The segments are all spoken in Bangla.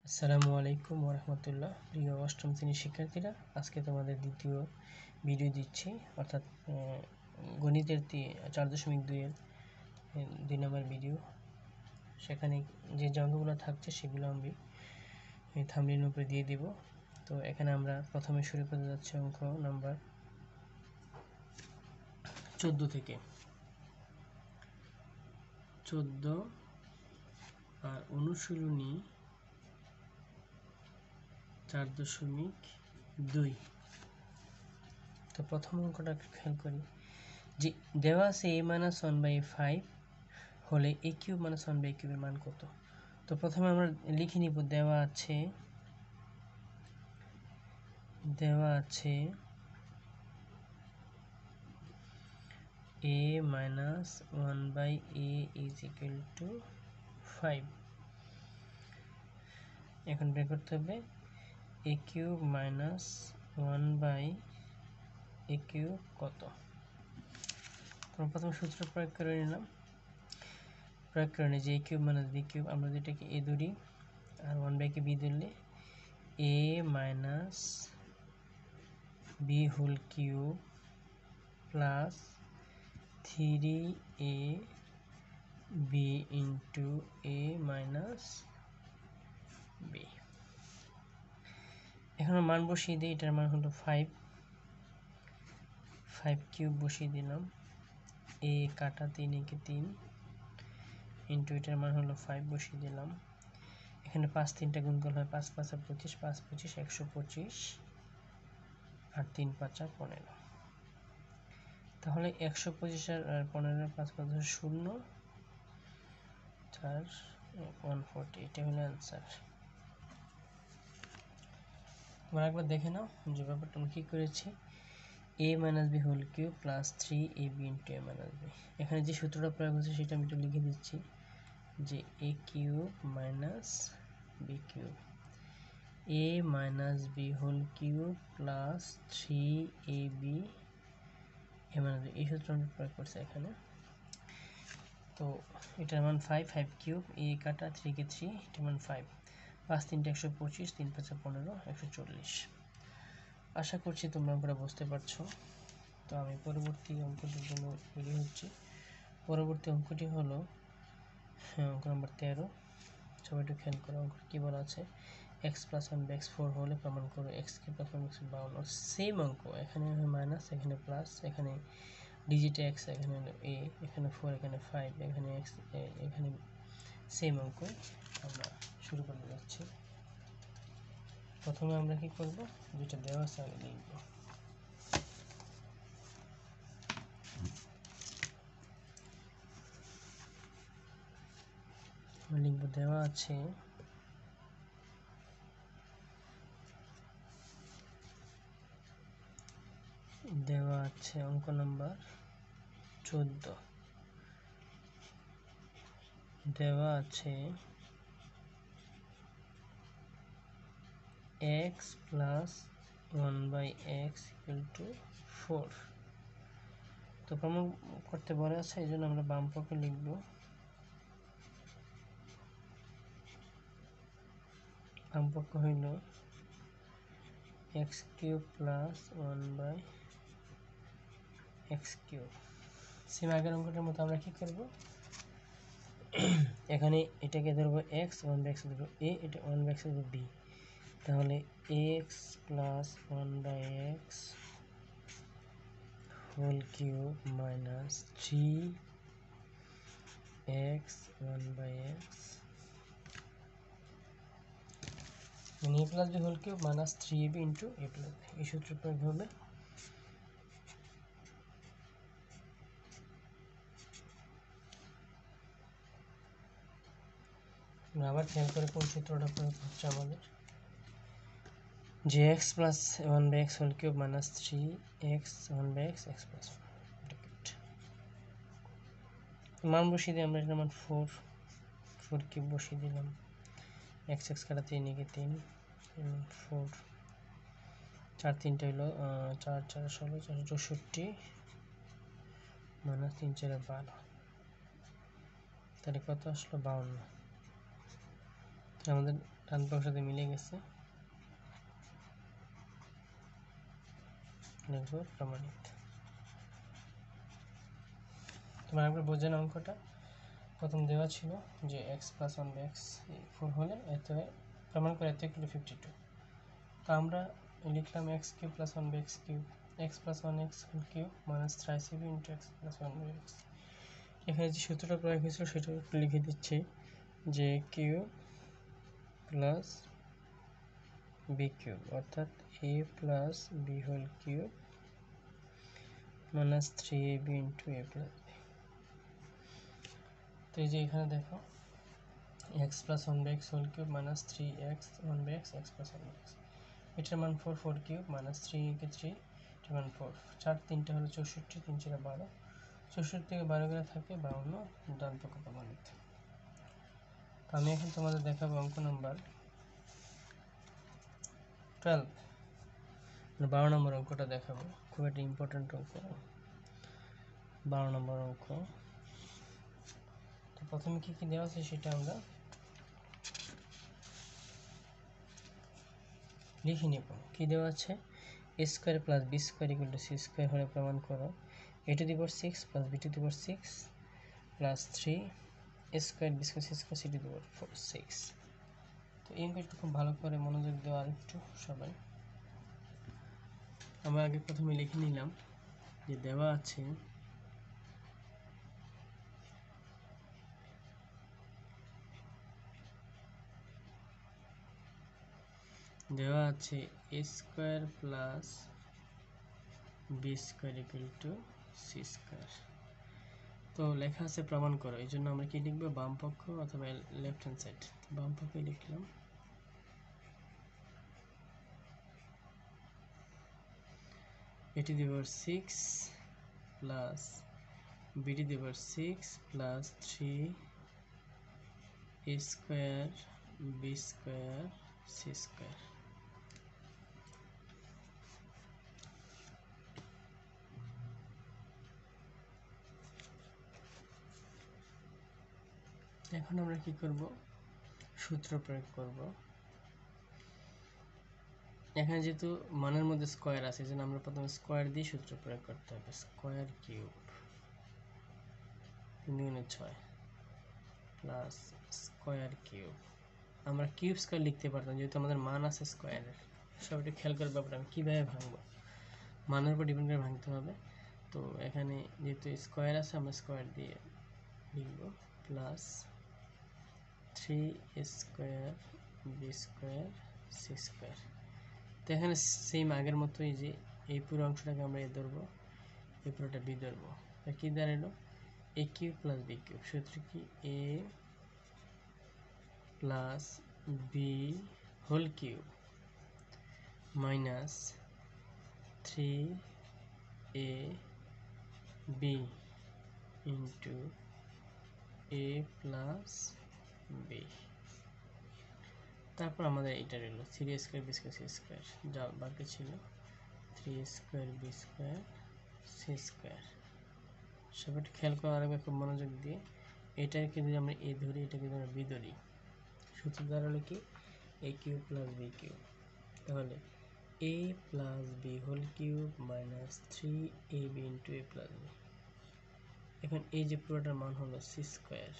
আসসালামু আলাইকুম ওয়া রাহমাতুল্লাহ। প্রিয় অষ্টম শ্রেণীর শিক্ষার্থীরা, আজকে তোমাদের দ্বিতীয় ভিডিও দিচ্ছি, অর্থাৎ গণিতের 4.2 এর 2 নম্বর ভিডিও। সেখানে যে অঙ্কগুলো থাকছে সেগুলো আমি থাম্বনেইলের উপরে দিয়ে দেব। তো এখানে আমরা প্রথমে শুরু করতে যাচ্ছি অঙ্ক নাম্বার 14 থেকে। 14 আর অনুশীলনী 4.2। তো প্রথম অঙ্কটা খেয়াল করি যে দেওয়া আছে a - 1/5 হলে a³ - 1/a³ এর মান কত। তো প্রথমে আমরা লিখে নিব দেওয়া আছে a - 1/a = 5। এখন বের করতে হবে a³ - 1/a³ কত। প্রথম সূত্র প্রয়োগ করে নিলাম। প্রয়োগ করে নিই যে a³ - b³ আমরা যেটাকে a ধরি আর 1/a কে b ধরলে a - b whole cube plus 3ab into a - b। এখন মান বসিয়ে দিই। এটার মান হলো 5 কিউব বসিয়ে দিলাম। a কাটা 3 একে 3 ইন্টু এটার মান হলো 5 বসিয়ে দিলাম। এখানে 5 3টা গুণফল হয় 5 5 25 5 25 125 আর 3 5 15। তাহলে 125 আর 15 5 5 0 4 140। এটা হলো অ্যান্সার। তোমরা একবার দেখে নাও যে ব্যাপারটা আমি কি করেছি। a - b whole cube plus 3ab into a - b। এখানে যে সূত্রটা প্রয়োগ হচ্ছে সেটা আমি একটু লিখে দিচ্ছি যে a³ - b³ a - b whole cube plus 3ab a - b। এই সূত্র আমি প্রয়োগ করছি এখানে। তো এটার মান 5 কিউব a কাটা 3 কে 3 এটার মান 5 5 3 125 3 5 15 140। আশা করছি তোমরা অঙ্কটা বুঝতে পারছো। তো আমি পরবর্তী অঙ্কটির জন্য রেডি হচ্ছি। পরবর্তী অঙ্কটি হলো অঙ্ক নম্বর 13। সবাই একটু খেয়াল করো অঙ্ক কি বলা আছে। x + 1/x4 হলে প্রমাণ করো x³ + 1/52। সেম অঙ্ক, এখানে মাইনাস, এখানে প্লাস, এখানে ডিজিটে x, এখানে হলো a, এখানে 4, এখানে 5, এখানে x, এখানে সেম অঙ্ক। আমরা শুরু করতে যাচ্ছি। প্রথমে আমরা কি করব, যেটা দেওয়া আছে আগে লিখব। লিখব দেওয়া আছে অঙ্ক নাম্বার 14। দেওয়া আছে x + 1/x = 4। তো প্রমাণ করতে বলা আছে, এই জন্য আমরা বাম পক্ষে লিখব বাম পক্ষ হইল x³ + 1/x³। সেম আগের অঙ্কটার মতো আমরা কি করব, এখানে এটাকে ধরবো x, 1/x ধরবো a, এটা 1/x ধরবো b। তাহলে x + 1/x whole cube minus 3x 1/x মানে a + b whole cube minus 3ab into a + b। এই সূত্র প্রয়োগ হবে। আবার খেয়াল করে কোন সূত্রটা প্রয়োগ হচ্ছে আমাদের, যে x + 1/x whole cube minus 3x 1/x x + 1 মান বসিয়ে দিই আমরা। এটার মান 4 কিউব বসিয়ে দিলাম। x কাটা 3 একে 3 4 4 3টা হলো 4 4 16 464 মাইনাস 3 4 12। তাহলে কত আসলো 52। আমাদের ডান পক্ষের সাথে মিলে গেছে, লিখব প্রমাণিত। তোমরা একবার বোঝেন অঙ্কটা। প্রথম দেওয়া ছিল যে এক্স প্লাস 1/x 4 হলে এত প্রমাণ করে এত ইকুয়াল 52। তো আমরা লিখলাম x cube plus 1/x cube x plus 1x whole cube minus 3cb into x plus 1/x। এখানে যে সূত্রটা প্রয়োগ হয়েছিল সেটা একটু লিখে দিচ্ছি, যে কিউব প্লাস বি কিউব অর্থাৎ a plus b whole cube minus 3ab into a plus b. তো এই যে এখানে দেখো x plus 1/x whole cube minus 3x 1/x x plus 1/x, এটার মান 4 4 কিউব মাইনাস 3 কে 3, এটার মান 4 4 3টা হলো 64, 3 4 12, 64 থেকে 12 করে থাকে 52, ডান পক্ষ প্রমাণিত। তো আমি এখন তোমাদের দেখাবো অঙ্ক নাম্বার 12, 12 নম্বর অঙ্কটা দেখাবো, খুব একটা ইম্পর্টেন্ট অঙ্ক, 12 নম্বর অঙ্ক। তো প্রথমে কি কি দেওয়া আছে সেটা আমরা লিখে নেব। কি দেওয়া আছে, a square plus b square equal to c square হলে প্রমাণ করো a to the power 6 plus b to the power 6 plus 3 a square b square c square c to the power 6। তো এই অঙ্কটা খুব ভালো করে মনোযোগ দেওয়া আরেকটু সবাই। আমরা আগে প্রথমে লিখে নিলাম যে দেওয়া আছে a square plus b square equal to c square. তো লেখা আছে প্রমাণ করো, এই জন্য আমরা কি লিখবো, বাম পক্ষ অথবা লেফট হ্যান্ড সাইড। বাম পক্ষে লিখলাম a to the power 6 plus b to the power 6 plus 3 a square b square c square। এখন আমরা কি করব, সূত্র প্রয়োগ করব। এখানে যেহেতু মানের মধ্যে স্কয়ার আছে, এজন্য আমরা প্রথমে স্কয়ার দিয়ে সূত্র প্রয়োগ করতে হবে। Square cube 3 × 6 plus square cube, আমরা কিউব স্কয়ার লিখতে পারতাম যেহেতু আমাদের মান আছে স্কয়ারের। সবটা খেয়াল করে ব্যাপারটা আমি কীভাবে ভাঙবো, মানের উপর ডিপেন্ড করে ভাঙতে হবে। তো এখানে যেহেতু স্কয়ার আছে আমরা স্কয়ার দিয়ে লিখব plus 3 square B square C square. তো এখানে সেম আগের মতোই যে এই পুরো অংশটাকে আমরা এ ধরবো, এই পুরোটা বি ধরবো। কি দাঁড়ালো, a cube plus b cube, সূত্র কি a plus b whole cube minus 3 a b into a plus b. তারপর আমাদের এটা রইল 3 square B square C square, যা বাকি ছিল 3 square B square C square. সবটা খেয়াল করা রাখবে খুব মনোযোগ দিয়ে। এটাকে যদি আমরা এ ধরি, এটাকে যদি আমরা বি ধরি, সূত্র দ্বারা হলো কি a cube plus b cube, তাহলে a plus b whole cube minus 3ab into a plus b. এখন এই যে পুরোটার মান হলো সি স্কয়ার,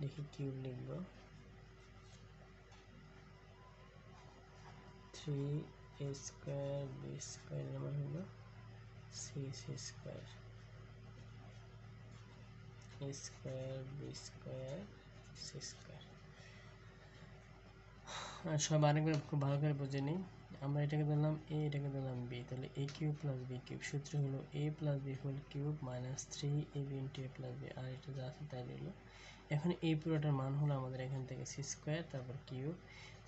লিখি কিউব লিখব 3a স্কয়ার বি স্কয়ার এর মান হলো C square, a square B square C square. সব আরেকবার খুব ভালো করে বুঝে নিই। আমরা এটাকে ধরলাম এ, এটাকে ধরলাম বি, তাহলে a cube plus b cube, সূত্র হলো a plus b whole cube minus 3ab into a plus b, আর এটা যা আছে তাই রইল। এখন এই পুরোটার মান হলো আমাদের এখান থেকে সি স্কয়ার, তারপর কিউব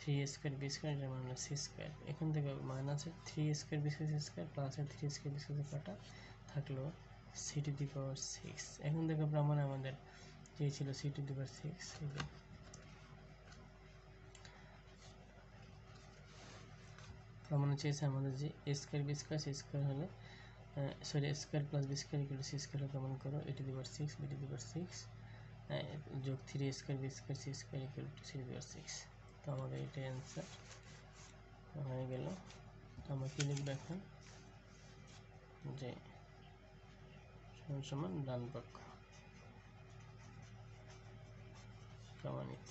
3 স্কয়ার বি স্কয়ার, এটার মান হলো সি স্কয়ার। এখান থেকে মাইনাসের 3 square B square C square প্লাসের 3 স্কয়ার বি স্কয়ার কাটা থাকলো সি টু দি পাওয়ার 6। এখন থেকে প্রমাণে আমাদের যে ছিল সি টু দি পাওয়ার 6, প্রমাণ চেয়েছে আমাদের যে a square B square C square হলে sorry square plus b square equal to c square প্রমাণ করো, a to the power 6 b to the power 6 যোগ 3 square B square C square equal to 3/6। তো আমাদের এটা অ্যান্সার হয়ে গেল। আমরা কি লিখব এখন, যে সমান ডান পক্ষ প্রমাণিত।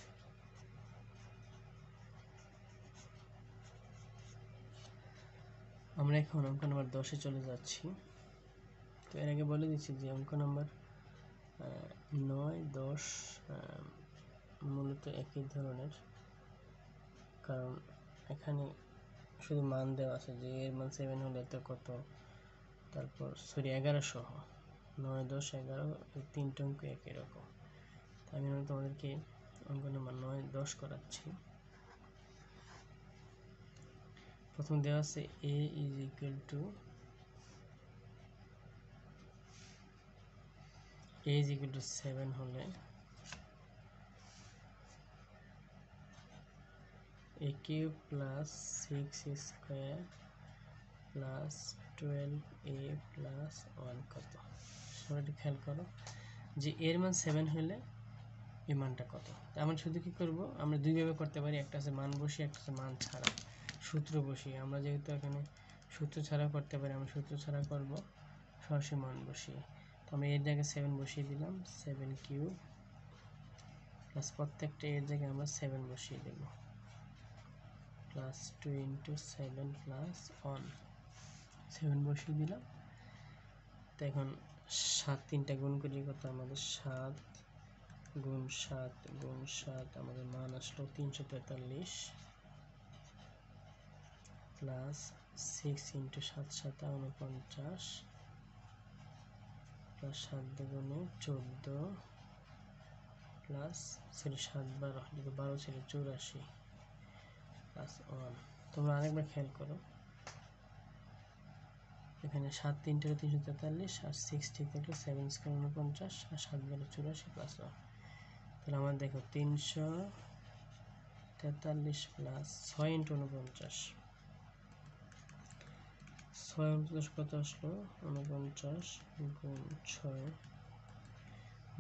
আমরা এখন অঙ্ক নাম্বার 10-এ চলে যাচ্ছি। তো এর আগে বলে দিচ্ছি যে অঙ্ক নাম্বার 9, 10 মূলত একই ধরনের, কারণ এখানে শুধু মান দেওয়া আছে যে এর মান 7 হলে তো কত, তারপর 11 সহ 9, 10, 11 এই তিনটা অঙ্ক একই রকম। আমি তোমাদেরকে অঙ্ক নাম্বার 9, 10 করাচ্ছি। প্রথম দেওয়া আছে a is equal to 7 হলে a cube plus 6 square plus 12a plus 1 কত। সবাই খেয়াল করো যে এর মান 7 হলে এই মানটা কত। আমরা শুধু কি করব, আমরা দুইভাবে করতে পারি, একটা আছে মান বসিয়ে, একটা আছে মান ছাড়া সূত্র বসিয়ে। আমরা যেহেতু এখানে সূত্র ছাড়া করতে পারি, আমরা সূত্র ছাড়া করব সরাসরি মান বসিয়ে। তো আমরা এর জায়গায় 7 বসিয়ে দিলাম, 7 কিউব প্লাস প্রত্যেকটা এর জায়গায় আমরা 7 বসিয়ে দেব, প্লাস 2 × 7 প্লাস 1, 7 বসিয়ে দিলাম। তো এখন 7 তিনটা গুণ করি কত আমাদের, 7 গুণ 7 গুণ 7 আমাদের মান আসলো 343 প্লাস 6 × 7 = 49 প্লাস 7 দুগুণে 14 প্লাস 7 12 12 ছিল 84 প্লাস 1। তোমরা আরেকবার খেয়াল করো, এখানে 7 3 × 343 আর 6 ঠিক থাকলে 7 স্কয়ার 49 আর 7 12 84 প্লাস 1। তাহলে আমরা দেখো 343 প্লাস 6 × 49, 6 49 কত আসলো, 49 গুণ 6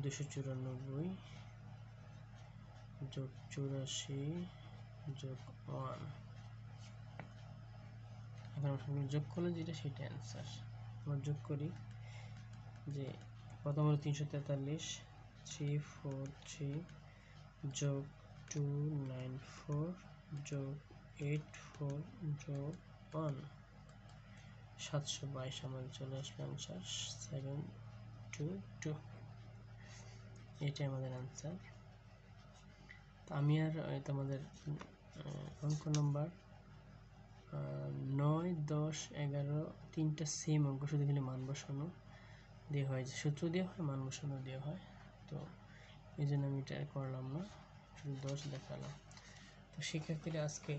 294 যোগ 84 যোগ 1। এখন আমরা যোগ করলে যেটা সেটা অ্যান্সার। আমরা যোগ করি যে প্রথম হলো 343 343 যোগ 294 যোগ 84 যোগ 1 722 আমাদের চলে আসবে অ্যান্সার 722। এটাই আমাদের অ্যান্সার। তো আমি আর তোমাদের অঙ্ক নম্বর 9, 10, 11 তিনটা সেম অঙ্ক, শুধু খালি মান বসানো দিয়ে হয়, সূত্র দিয়ে হয়, মান বসানো দিয়ে হয়। তো এই জন্য আমি এটা করলাম না, শুধু 10 দেখালাম। তো শিক্ষার্থীরা আজকে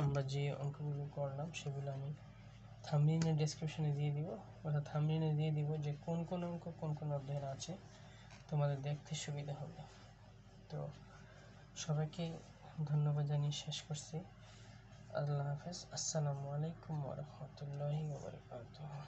আমরা যে অঙ্কগুলো করলাম সেগুলো আমি থাম্বনেইলের ডেসক্রিপশনে দিয়ে দিব, অর্থাৎ থাম্বনেইলে দিয়ে দিব যে কোন কোন অঙ্ক কোন কোন অধ্যায়ের আছে, তোমাদের দেখতে সুবিধা হবে। তো সবাইকে ধন্যবাদ জানিয়ে শেষ করছি। আল্লাহ হাফেজ। আসসালামু আলাইকুম ওয়া রাহমাতুল্লাহি ওয়া বারাকাতুহু।